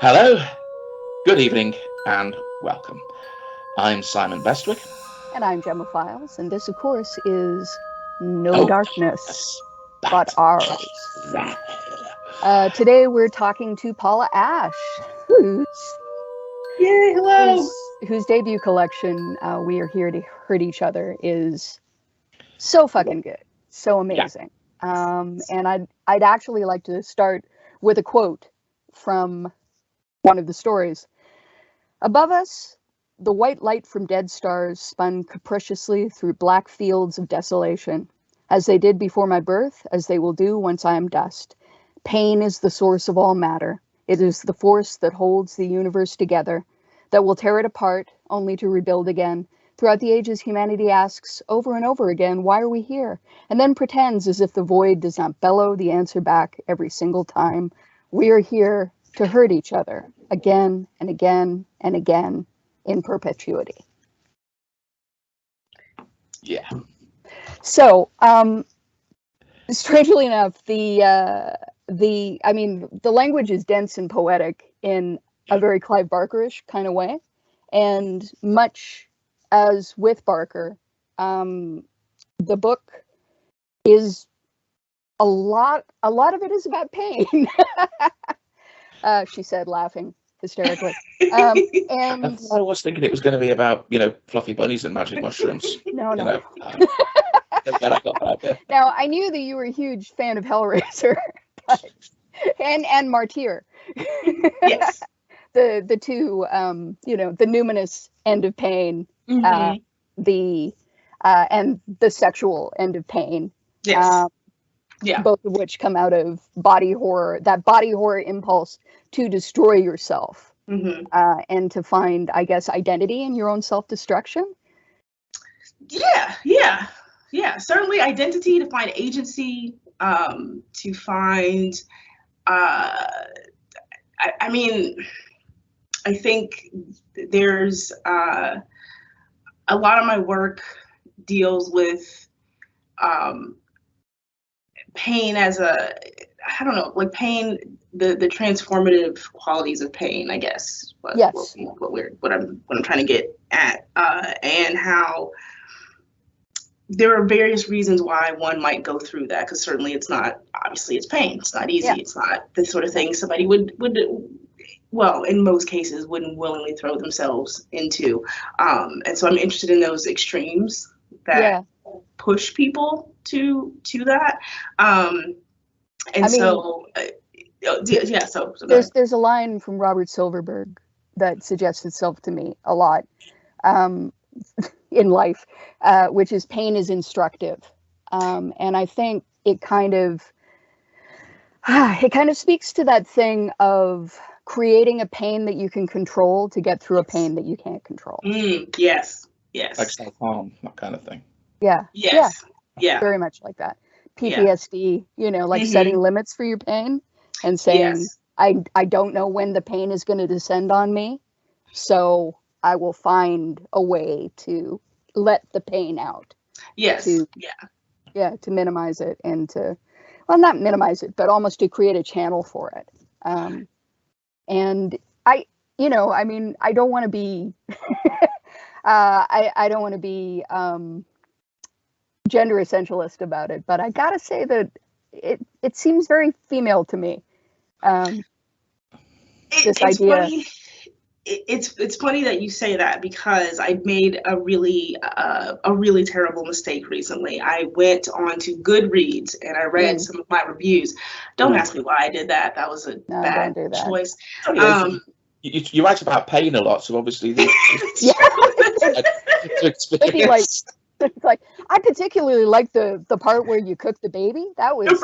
Hello, good evening, and welcome. I'm Simon Bestwick. And I'm Gemma Files, and this, of course, is No No Darkness darkness, But but Ours. there. Today we're talking to Paula Ashe, whose Yay, hello. whose debut collection, We Are Here to Hurt Each Other, is so fucking good, so Yeah. amazing. And I'd actually like to start with a quote from one of the stories. Above us, the white light from dead stars spun capriciously through black fields of desolation, as they did before my birth, as they will do once I am dust. Pain is the source of all matter. It is the force that holds the universe together, that will tear it apart, only to rebuild again. Throughout the ages, humanity asks over and over again, why are we here? And then pretends as if the void does not bellow the answer back every single time. We are here to hurt each other, again and again and again, in perpetuity. Yeah. So, strangely enough, the language is dense and poetic in a very Clive Barker-ish kind of way, and much as with Barker, the book is a lot of it is about pain. She said, laughing hysterically. And I was thinking it was going to be about, fluffy bunnies and magic mushrooms. no. Then I got that bit. Now, I knew that you were a huge fan of Hellraiser, and Martyr. Yes. The two, the numinous end of pain, Mhm. And the sexual end of pain. Yes. Yeah. Both of which come out of body horror, that body horror impulse to destroy yourself, and to find, I guess, identity in your own self-destruction. Yeah. Certainly identity, to find agency, to find, I mean, I think there's a lot of my work deals with pain as like pain, the transformative qualities of pain, I guess. Yes. What I'm trying to get at, and how there are various reasons why one might go through that, because certainly it's pain. It's not easy. Yeah. It's not the sort of thing somebody would, well, in most cases, wouldn't willingly throw themselves into. And so I'm interested in those extremes that push people to that. So there's a line from Robert Silverberg that suggests itself to me a lot in life, which is pain is instructive. And I think it kind of speaks to that thing of creating a pain that you can control to get through a pain that you can't control. Yes. Like self-harm, that kind of thing. Yeah. Yes. Yeah. Very much like that. PTSD, setting limits for your pain and saying, I don't know when the pain is going to descend on me, so I will find a way to let the pain out. Yes. To minimize it and to, well, not minimize it, but almost to create a channel for it. And I don't want to be, I don't want to be gender essentialist about it, but I gotta say that it seems very female to me. This idea. Funny. It's funny that you say that, because I made a really terrible mistake recently. I went on to Goodreads and I read some of my reviews. Don't ask me why I did that. That was a bad choice. You write about pain a lot, so obviously to experience. It's like, I particularly like the part where you cook the baby. That was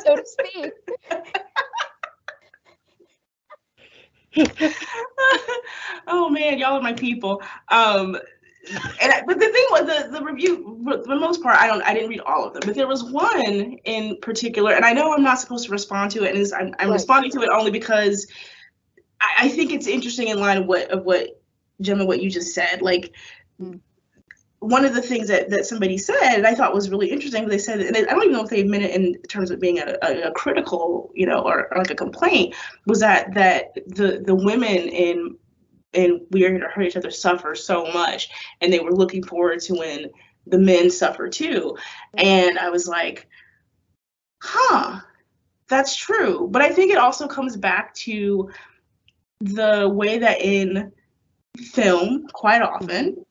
so to speak. Oh man, y'all are my people. But the thing was, the review, for the most part, I didn't read all of them, but there was one in particular, and I know I'm not supposed to respond to it, and I'm responding to it only because I think it's interesting in line of what Gemma, what you just said. Like, one of the things that somebody said, and I thought was really interesting, they said, and I don't even know if they meant it in terms of being a critical, or like a complaint, was that the women in We Are Here to Hurt Each Other suffer so much, and they were looking forward to when the men suffer too. And I was like, that's true. But I think it also comes back to the way that in film, quite often,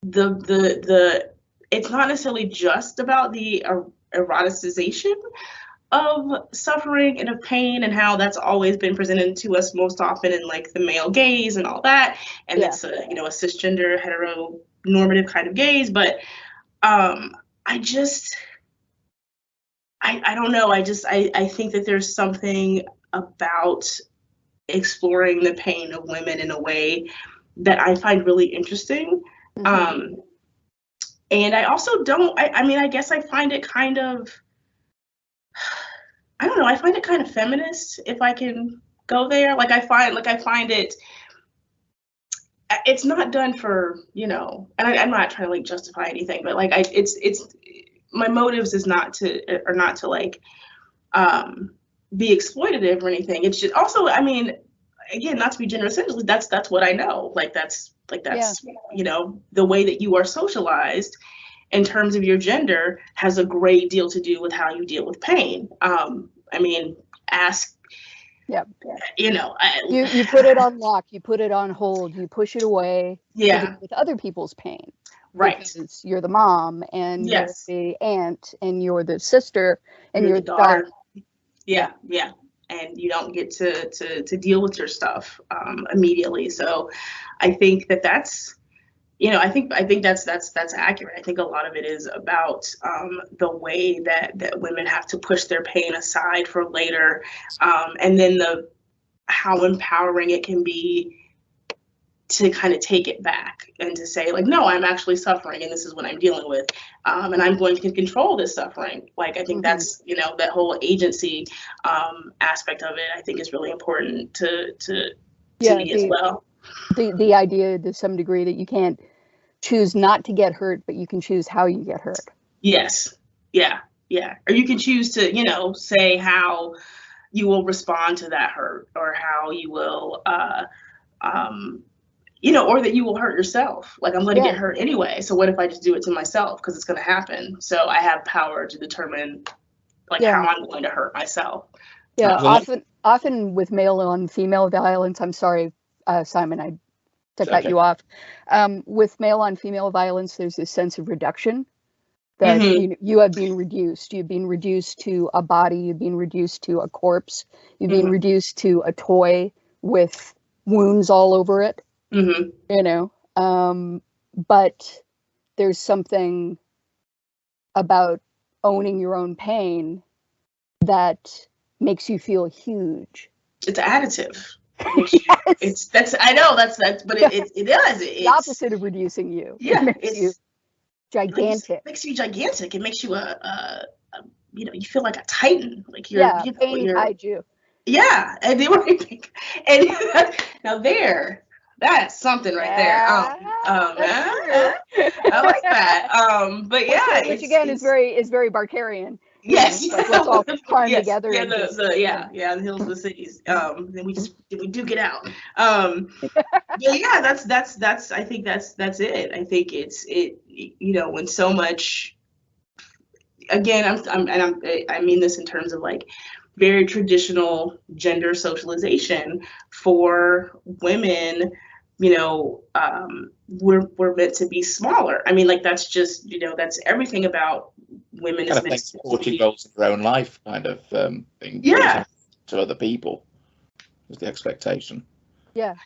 the it's not necessarily just about the eroticization of suffering and of pain, and how that's always been presented to us most often in like the male gaze and all that, and it's a cisgender heteronormative kind of gaze. But I don't know, I think that there's something about exploring the pain of women in a way that I find really interesting. And I also don't, I guess I find it kind of, I don't know, I find it kind of feminist, if I can go there. Like I find it's not done for, and I'm not trying to like justify anything, but like it's my motives are not to like be exploitative or anything. It's just also, again, not to be gender essentially, that's what I know. That's the way that you are socialized in terms of your gender has a great deal to do with how you deal with pain. Ask. Yeah. You put it on lock, you put it on hold, you push it away. Yeah. With other people's pain. Right. Because you're the mom, and yes. you're the aunt, and you're the sister, and you're the daughter. Yeah. And you don't get to deal with your stuff immediately. So I think that's, I think that's accurate. I think a lot of it is about the way that women have to push their pain aside for later, and then how empowering it can be to kind of take it back and to say like, no, I'm actually suffering, and this is what I'm dealing with, and I'm going to control this suffering. Like I think that's that whole agency aspect of it, I think is really important to me as well. The idea to some degree that you can't choose not to get hurt, but you can choose how you get hurt. Yes. Yeah. Or you can choose to say how you will respond to that hurt, or how you will or that you will hurt yourself. Like I'm going to get hurt anyway. So what if I just do it to myself, because it's going to happen. So I have power to determine how I'm going to hurt myself. Yeah. Often with male on female violence, I'm sorry, Simon, I to cut you off. With male on female violence, there's this sense of reduction that you have been reduced. You've been reduced to a body. You've been reduced to a corpse. You've been reduced to a toy with wounds all over it. But there's something about owning your own pain that makes you feel huge. It's additive. Yes. But it does. It's the opposite of reducing you. Yeah, it makes you gigantic. It makes you gigantic. It makes you you feel like a titan. Like you're, pain kaiju. Yeah, and they were, and now that's something right there. I like that. But yeah, which again is very Barkarian. Yes. Like, let's all climb together. Yeah, the hills of the cities. Then we do get out. But yeah, that's I think that's it. I think it when so much, again, I mean this in terms of like very traditional gender socialization for women. We're meant to be smaller. I mean, like that's just that's everything about women is meant to be goals in your own life kind of thing. Yeah. To other people is the expectation. Yeah.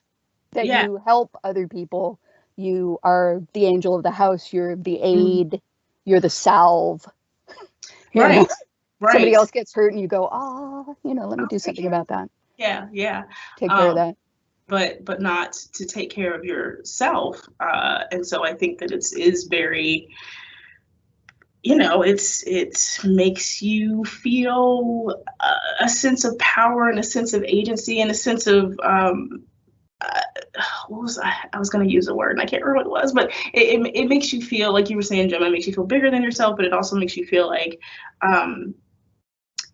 That you help other people. You are the angel of the house. You're the aid. You're the salve. Right. Right. Somebody else gets hurt and you go, let me do something about that. Yeah. Take care of that. But not to take care of yourself. And so I think that it is very, it makes you feel a sense of power and a sense of agency and a sense of what was I was going to use a word and I can't remember what it was, but it makes you feel like you were saying, Gemma, it makes you feel bigger than yourself, but it also makes you feel like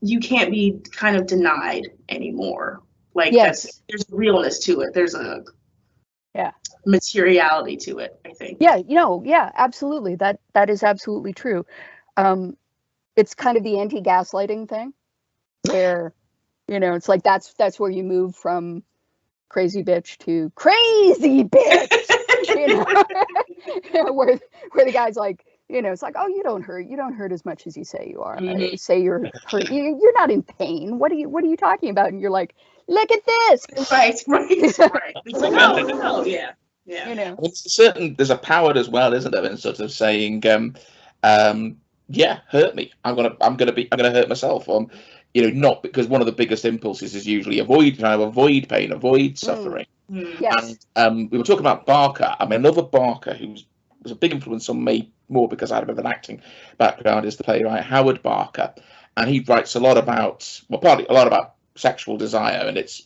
you can't be kind of denied anymore. Like there's realness to it. There's a materiality to it, I think. Yeah, absolutely. That is absolutely true. It's kind of the anti-gaslighting thing where, it's like that's where you move from crazy bitch to crazy bitch, where the guy's like, it's like, oh, you don't hurt as much as you say you are. Mm-hmm. Say you're hurt. You're not in pain. What are you talking about? And you're like, look at this. Right. It's like, oh, yeah. There's a power as well, isn't there, in sort of saying, hurt me. I'm gonna hurt myself. Not because one of the biggest impulses is usually avoid pain, avoid suffering. Yes. And we were talking about Barker. I mean, another Barker who was a big influence on me, more because I had a bit of an acting background, is the playwright Howard Barker, and he writes a lot about sexual desire and its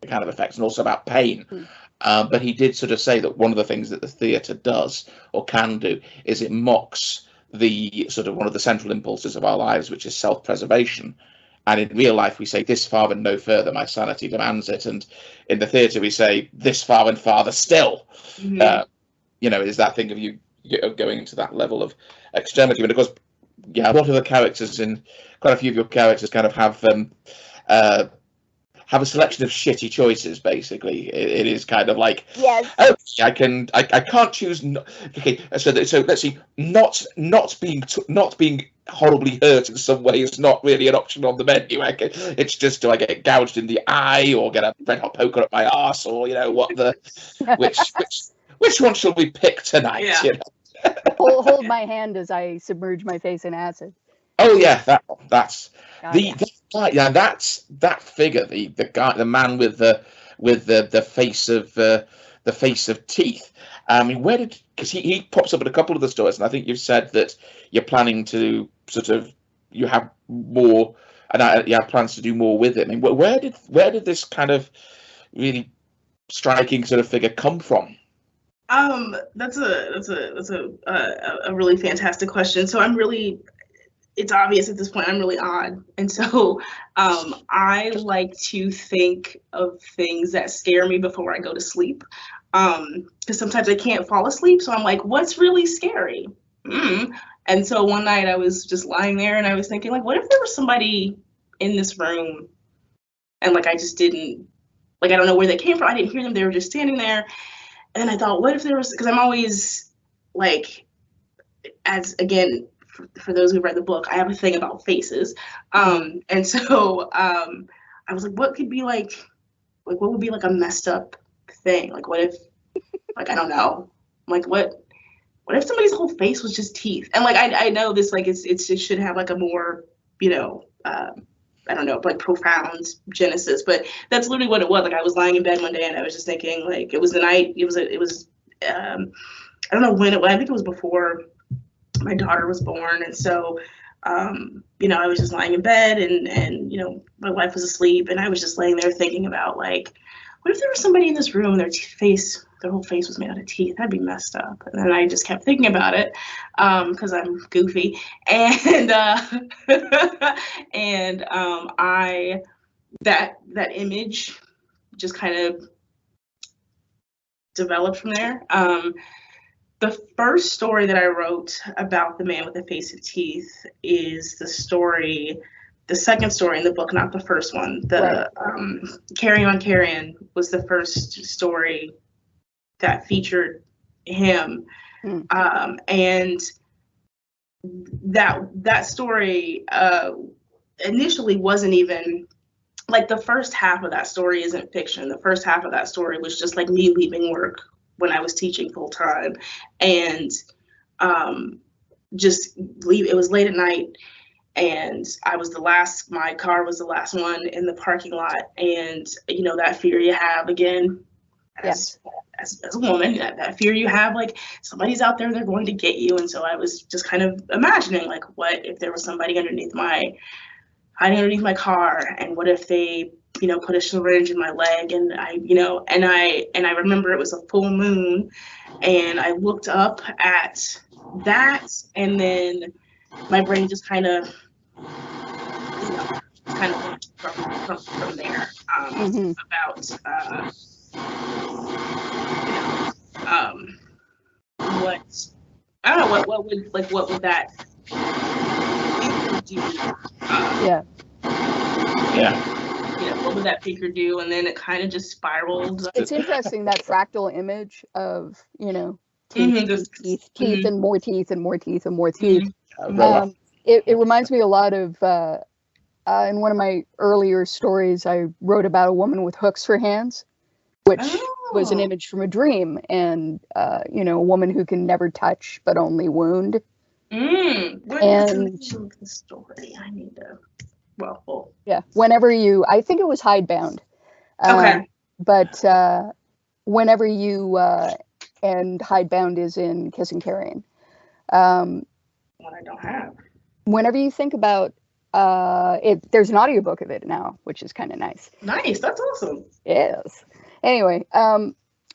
kind of effects, and also about pain. But he did sort of say that one of the things that the theatre does or can do is it mocks the sort of one of the central impulses of our lives, which is self-preservation. And in real life, we say, this far and no further, my sanity demands it. And in the theatre, we say, this far and farther still. Is that thing of you going to that level of extremity. And of course, a lot of the characters quite a few of your characters kind of have a selection of shitty choices. Basically, it is kind of like, yes, I can't choose. Okay, so let's see, not being horribly hurt in some way is not really an option on the menu. It's just, do I get gouged in the eye or get a red hot poker up my arse, or which one shall we pick tonight? Yeah. Hold my hand as I submerge my face in acid. Oh yeah, that's that figure, the guy, the man with the face of teeth. I mean, because he pops up in a couple of the stories, and I think you've said that you're planning to you have more, and you have plans to do more with it. I mean, where did this kind of really striking sort of figure come from? That's a really fantastic question. So it's obvious at this point I'm really odd, and so I like to think of things that scare me before I go to sleep, because sometimes I can't fall asleep, so I'm like, what's really scary? And so one night I was just lying there and I was thinking, like, what if there was somebody in this room and like I just didn't, like, I don't know where they came from, I didn't hear them, they were just standing there. And I thought, what if there was, because I'm always like, as again, for those who read the book, I have a thing about faces. And so I was like, what could be like what would be like a messed up thing? Like, what if, like, I don't know, like what if somebody's whole face was just teeth? And like, I know this, like, it should have like a more, I don't know, like profound genesis, but that's literally what it was. Like, I was lying in bed one day and I was just thinking, like, it was the night, it was I don't know when it was, I think it was before my daughter was born. And so, I was just lying in bed and my wife was asleep and I was just laying there thinking about, like, what if there was somebody in this room and their whole face was made out of teeth? That'd be messed up. And then I just kept thinking about it, because I'm goofy, and that image just kind of developed from there. The first story that I wrote about the man with the face of teeth is the second story in the book, not the first one. Carry On Carrion was the first story that featured him. And that story initially wasn't even, like, the first half of that story isn't fiction. The first half of that story was just like me leaving work when I was teaching full time, and just leave. It was late at night, and my car was the last one in the parking lot, and that fear you have again as a woman, that fear you have, like, somebody's out there, they're going to get you. And so I was just kind of imagining, like, what if there was somebody hiding underneath my car, and what if they put a syringe in my leg, and I remember it was a full moon, and I looked up at that, and then my brain just kind of went from there, about what I don't know, what would that do? What would that figure do? And then it kind of just spiraled. It's interesting, that fractal image of teeth, Mm-hmm. and more teeth and more teeth and more teeth. Mm-hmm. It reminds me a lot of in one of my earlier stories, I wrote about a woman with hooks for hands, which was an image from a dream, and a woman who can never touch but only wound. And the story, I need to. Well. Yeah. Whenever I think it was hidebound. Okay. But whenever you and hidebound is in Kiss and Carrion. What I don't have. Whenever you think about it, there's an audiobook of it now, which is kind of nice. Nice, that's awesome. Yes. Anyway,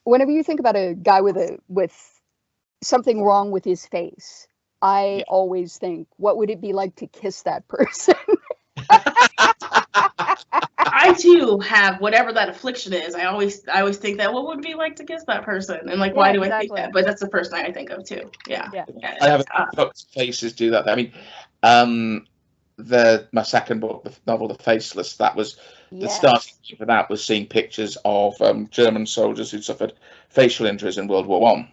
whenever you think about a guy with something wrong with his face, I always think, what would it be like to kiss that person? I too have whatever that affliction is. I always think that, what would it be like to kiss that person? And why do I think that? But that's the first thing I think of too. Yeah. I have faces do that. I mean, my second book, the novel The Faceless, that was the starting point for that, was seeing pictures of German soldiers who suffered facial injuries in World War I.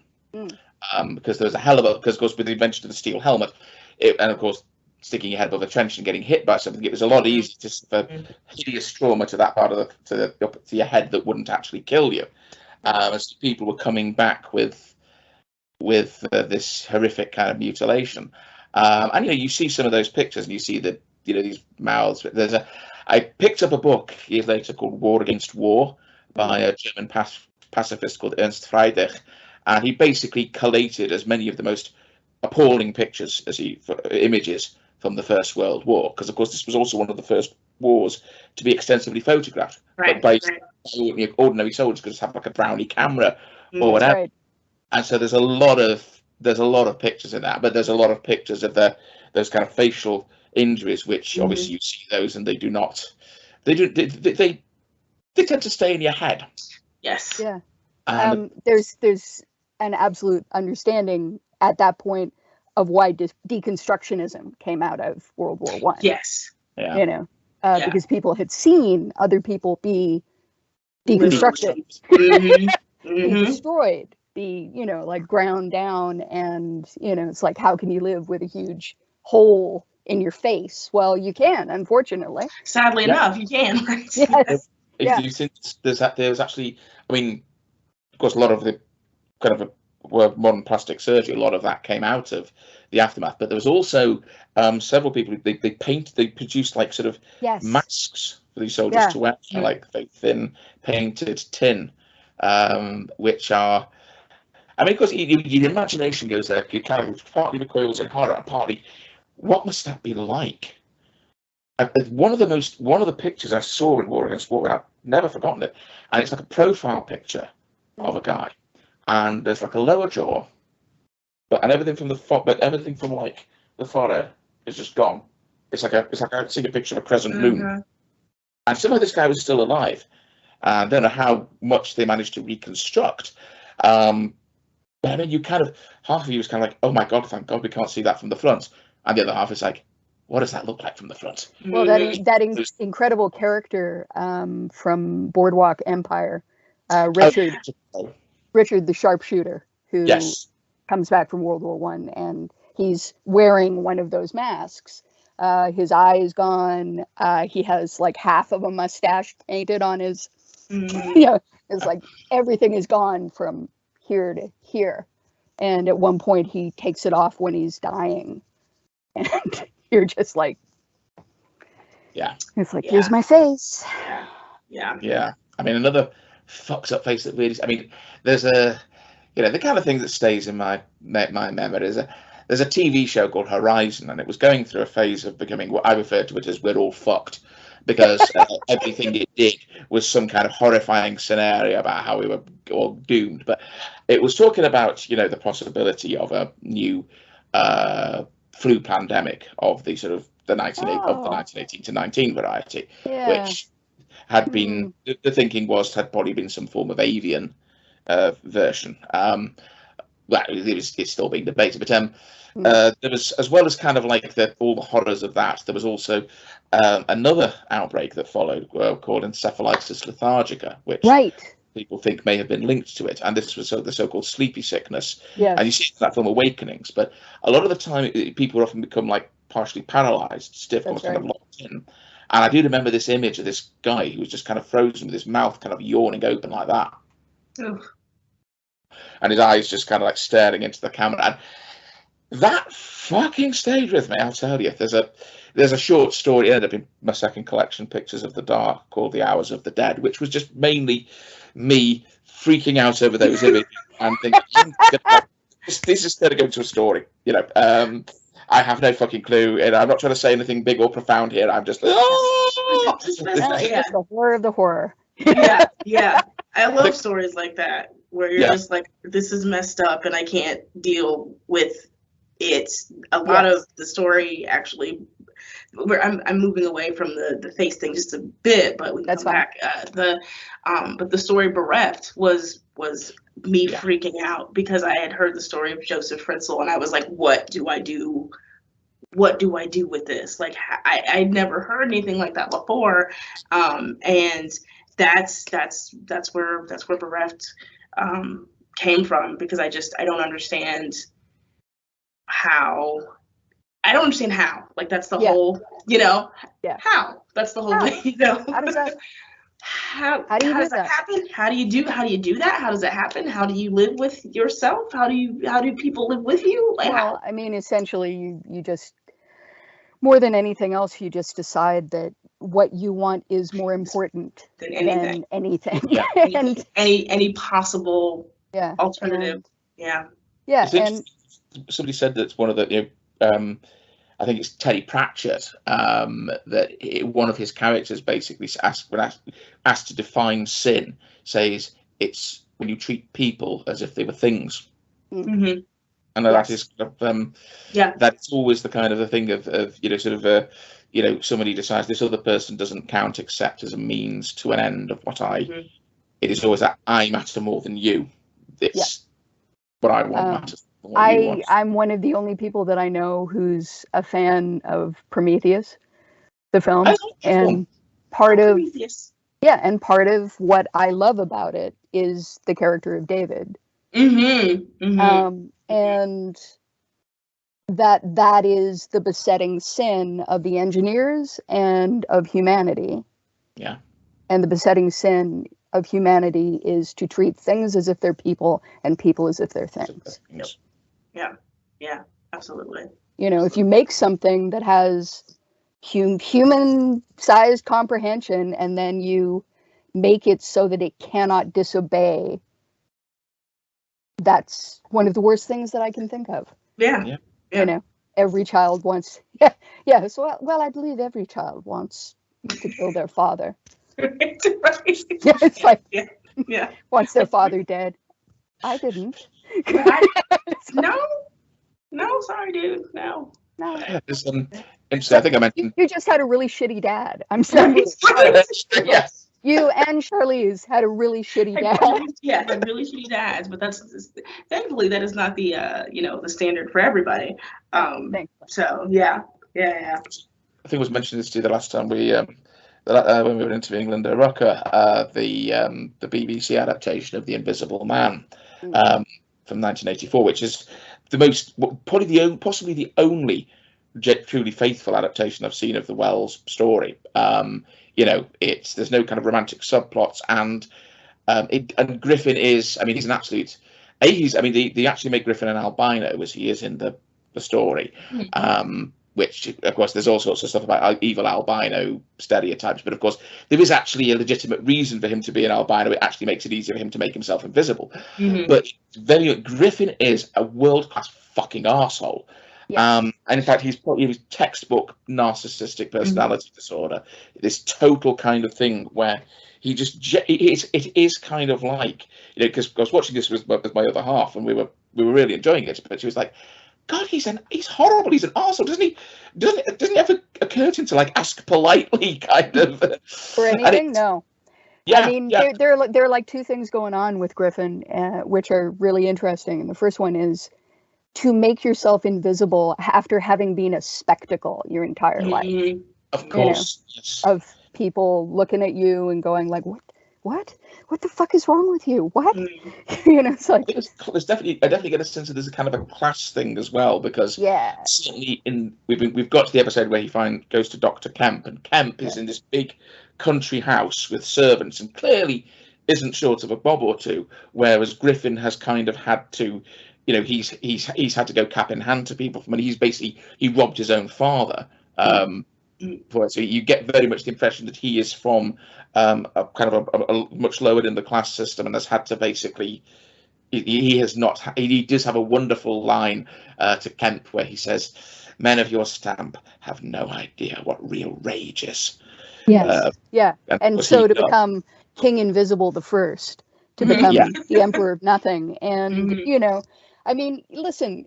Because there was a hell of a, because of course with the invention of the steel helmet, and of course sticking your head above a trench and getting hit by something, it was a lot easier to suffer hideous trauma to that part of to your head that wouldn't actually kill you. As people were coming back with this horrific kind of mutilation, and you see some of those pictures, and you see that these mouths. I picked up a book years later called War Against War by a German pacifist called Ernst Friedrich, and he basically collated as many of the most appalling images from the First World War, because of course this was also one of the first wars to be extensively photographed, by ordinary soldiers, could just have like a brownie camera or whatever. Right. And so there's a lot of pictures in that, but there's a lot of pictures of those kind of facial injuries, which obviously you see those, and they tend to stay in your head. Yes. Yeah. There's an absolute understanding at that point of why deconstructionism came out of World War I. Yes. Yeah. Because people had seen other people be deconstructed, be destroyed, be ground down, and it's like, how can you live with a huge hole in your face? Well, you can, unfortunately. Sadly enough, you can. Right? Yes. If you think there's actually, I mean, of course, a lot of the kind of modern plastic surgery, a lot of that came out of the aftermath. But there was also several people, they produced like sort of masks for these soldiers to wear, like very thin painted tin, which are, I mean, of course, your imagination goes there. You kind of partly recoils in horror, and partly, what must that be like? One of the pictures I saw in War Against War, I've never forgotten it, and it's like a profile picture of a guy, and there's like a lower jaw, and everything from like the forehead is just gone. It's like I see a picture of a crescent moon, and somehow this guy was still alive. I don't know how much they managed to reconstruct. But I mean, you kind of, half of you is kind of like, oh my God, thank God we can't see that from the front. And the other half is like, what does that look like from the front? Well, that incredible character from Boardwalk Empire, Richard the sharpshooter, who comes back from World War I, and he's wearing one of those masks. His eye is gone. He has like half of a mustache painted on his, it's like everything is gone from here to here. And at one point he takes it off when he's dying. And you're just like, it's like, here's my face. Yeah. I mean, another fucked up face that really, I mean, there's the kind of thing that stays in my memory is there's a TV show called Horizon, and it was going through a phase of becoming what I refer to it as we're all fucked, because everything it did was some kind of horrifying scenario about how we were all doomed. But it was talking about, you know, the possibility of a new flu pandemic of the sort of the 1918 to 19 variety, which had been the thinking was had probably been some form of avian version. Well, it's still being debated, but there was, as well as kind of like all the horrors of that, there was also another outbreak that followed called encephalitis lethargica, which people think may have been linked to it. And this was the so-called sleepy sickness. And you see it in that film Awakenings, but a lot of the time people often become like partially paralyzed, stiff, almost kind of locked in. And I do remember this image of this guy who was just kind of frozen with his mouth kind of yawning open like that. And his eyes just kind of like staring into the camera. And that fucking stayed with me, I'll tell you. There's a short story, it ended up in my second collection, Pictures of the Dark, called The Hours of the Dead, which was just mainly me freaking out over those images and thinking, this is going to go to a story, you know. I have no fucking clue, and I'm not trying to say anything big or profound here. I'm just, the horror of the horror. Yeah. I love stories like that, where you're just like, this is messed up, and I can't deal with it. A lot of the story, actually, where I'm moving away from the face thing just a bit, but we can come back. But the story Bereft was me freaking out because I had heard the story of Joseph Fritzl, and I was like, what do I do? What do I do with this? Like, I'd never heard anything like that before. And that's where Bereft came from, because I don't understand how. Like, that's the whole, you know, how. That's the whole thing, you know. How does that How does that happen? How do you do that? How does it happen? How do you live with yourself? How do people live with you? Like, well, I mean, essentially, you just, more than anything else, you just decide that what you want is more important than anything. And any possible alternative. And somebody said that's one of the, you know, I think it's Teddy Pratchett, that one of his characters basically asked to define sin, says it's when you treat people as if they were things. Mm-hmm. And that is that's always the kind of the thing of you know, sort of you know, somebody decides this other person doesn't count except as a means to an end of what it is always that I matter more than you. It's what I want matters. I'm one of the only people that I know who's a fan of Prometheus, the film, and part of what I love about it is the character of David, and that is the besetting sin of the engineers and of humanity. And the besetting sin of humanity is to treat things as if they're people and people as if they're things. Yeah, absolutely. You know, if you make something that has human-sized comprehension and then you make it so that it cannot disobey, that's one of the worst things that I can think of. Yeah. You know, every child wants, so, well, I believe every child wants to kill their father. It's like, wants their father dead. I didn't. No, sorry, dude. No. Interesting. I think I mentioned you just had a really shitty dad. I'm sorry. Yes. You and Charlize had a really shitty dad. Had really shitty dads, but that's thankfully that is not the the standard for everybody. So yeah. I think it was mentioned this to you the last time when we were interviewing Linda Rucker, the BBC adaptation of The Invisible Man from 1984, which is the most, possibly the only truly faithful adaptation I've seen of the Wells story. You know, there's no kind of romantic subplots, and Griffin is, I mean, he's an absolute. They actually make Griffin an albino as he is in the story. Which, of course, there's all sorts of stuff about evil albino stereotypes, but of course, there is actually a legitimate reason for him to be an albino. It actually makes it easier for him to make himself invisible. But Griffin is a world-class fucking arsehole. Yeah. And in fact, he was textbook narcissistic personality disorder. This total kind of thing where he just it is kind of like, because I was watching this with my other half, and we were really enjoying it, but she was like, God, he's horrible. He's an arsehole. Doesn't he ever occur to him to like ask politely, kind of, For anything? No. Yeah, I mean, yeah. there are like two things going on with Griffin, which are really interesting. And the first one is to make yourself invisible after having been a spectacle your entire life. Of course. Yes. Of people looking at you and going like, what the fuck is wrong with you? What? It's like I definitely get a sense that there's a kind of a class thing as well, because certainly we've got to the episode where he goes to Dr. Kemp, and Kemp is in this big country house with servants and clearly isn't short of a bob or two, whereas Griffin has kind of had to, he's had to go cap in hand to people. He robbed his own father. So you get very much the impression that he is from a kind of a much lower in the class system, and has had to basically. He does have a wonderful line to Kemp where he says, "Men of your stamp have no idea what real rage is." Yes, and so to become King Invisible the First, to become the Emperor of Nothing, and I mean, listen,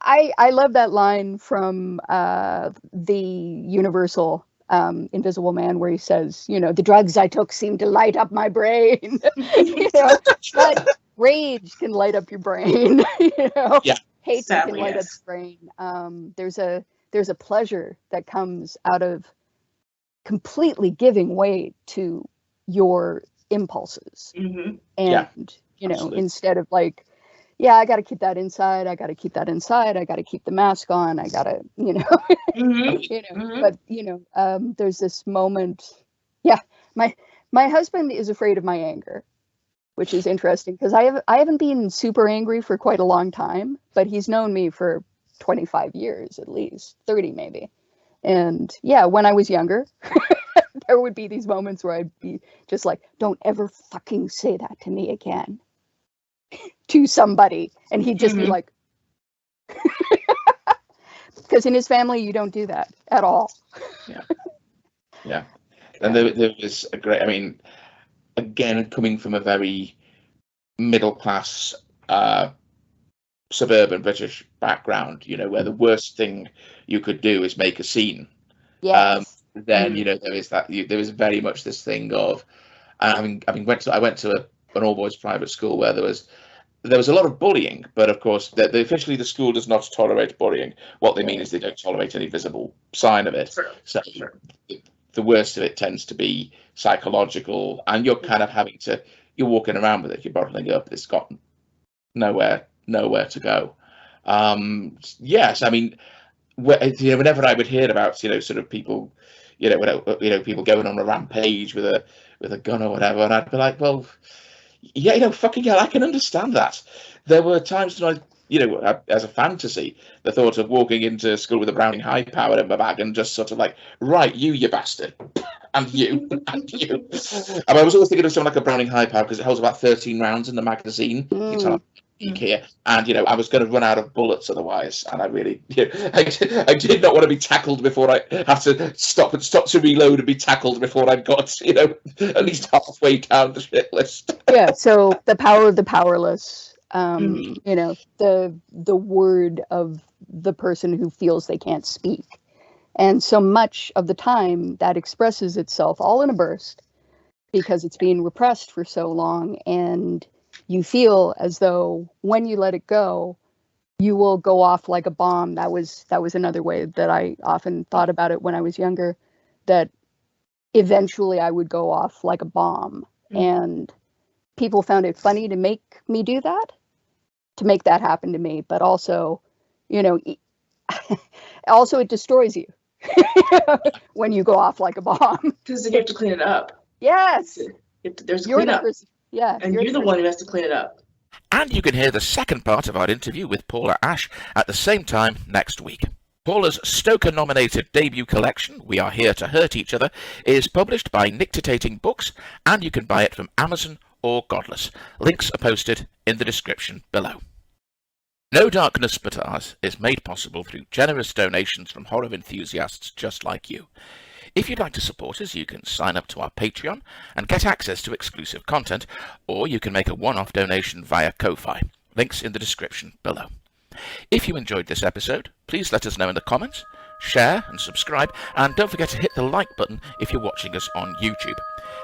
I love that line from the Universal Invisible Man, where he says, the drugs I took seemed to light up my brain. But rage can light up your brain. Hate can light up your brain. There's a pleasure that comes out of completely giving way to your impulses, and instead of like, I got to keep that inside. I got to keep that inside. I got to keep the mask on. I got to, But there's this moment. Yeah, my husband is afraid of my anger, which is interesting because I haven't been super angry for quite a long time, but he's known me for 25 years at least, 30 maybe. And when I was younger, there would be these moments where I'd be just like, "Don't ever fucking say that to me again." To somebody, and he'd just be like, because in his family you don't do that at all. And there was a great, I mean, again, coming from a very middle class suburban British background, where the worst thing you could do is make a scene. Then there is that, there is very much this thing of, I went to an all boys private school where there was a lot of bullying, but of course, officially the school does not tolerate bullying. What they mean is they don't tolerate any visible sign of it. So the worst of it tends to be psychological, and you're kind of you're walking around with it. You're bottling up. It's got nowhere to go. Yes, I mean, whenever I would hear about sort of people, people going on a rampage with a gun or whatever, and I'd be like, well. Yeah, fucking hell, I can understand that. There were times when as a fantasy, the thought of walking into school with a Browning high power in my bag and just sort of like, right, you bastard, and you, and you. And I was always thinking of something like a Browning high power because it holds about 13 rounds in the magazine. Here, and I was going to run out of bullets otherwise, and I really, I did not want to be tackled before I have to stop to reload and be tackled before I got, at least halfway down the shit list. So the power of the powerless, the word of the person who feels they can't speak, and so much of the time that expresses itself all in a burst because it's being repressed for so long, and you feel as though when you let it go, you will go off like a bomb. That was another way that I often thought about it when I was younger, that eventually I would go off like a bomb. And people found it funny to make me do that, to make that happen to me. But also, also it destroys you when you go off like a bomb. Because you have to clean it up. Yes. There's a cleanup. And you're the one who has to clean it up. And you can hear the second part of our interview with Paula Ashe at the same time next week. Paula's Stoker-nominated debut collection, We Are Here to Hurt Each Other, is published by Nictitating Books, and you can buy it from Amazon or Godless. Links are posted in the description below. No Darkness But Ours is made possible through generous donations from horror enthusiasts just like you. If you'd like to support us, you can sign up to our Patreon and get access to exclusive content, or you can make a one-off donation via Ko-Fi. Links in the description below. If you enjoyed this episode, please let us know in the comments, share and subscribe, and don't forget to hit the like button if you're watching us on YouTube.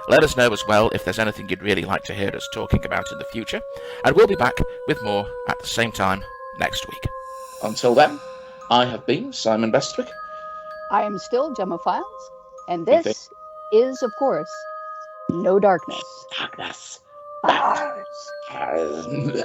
Let us know as well if there's anything you'd really like to hear us talking about in the future, and we'll be back with more at the same time next week. Until then, I have been Simon Bestwick. I am still Gemma Files, and this is, of course, No Darkness. Darkness. Ours. Ours.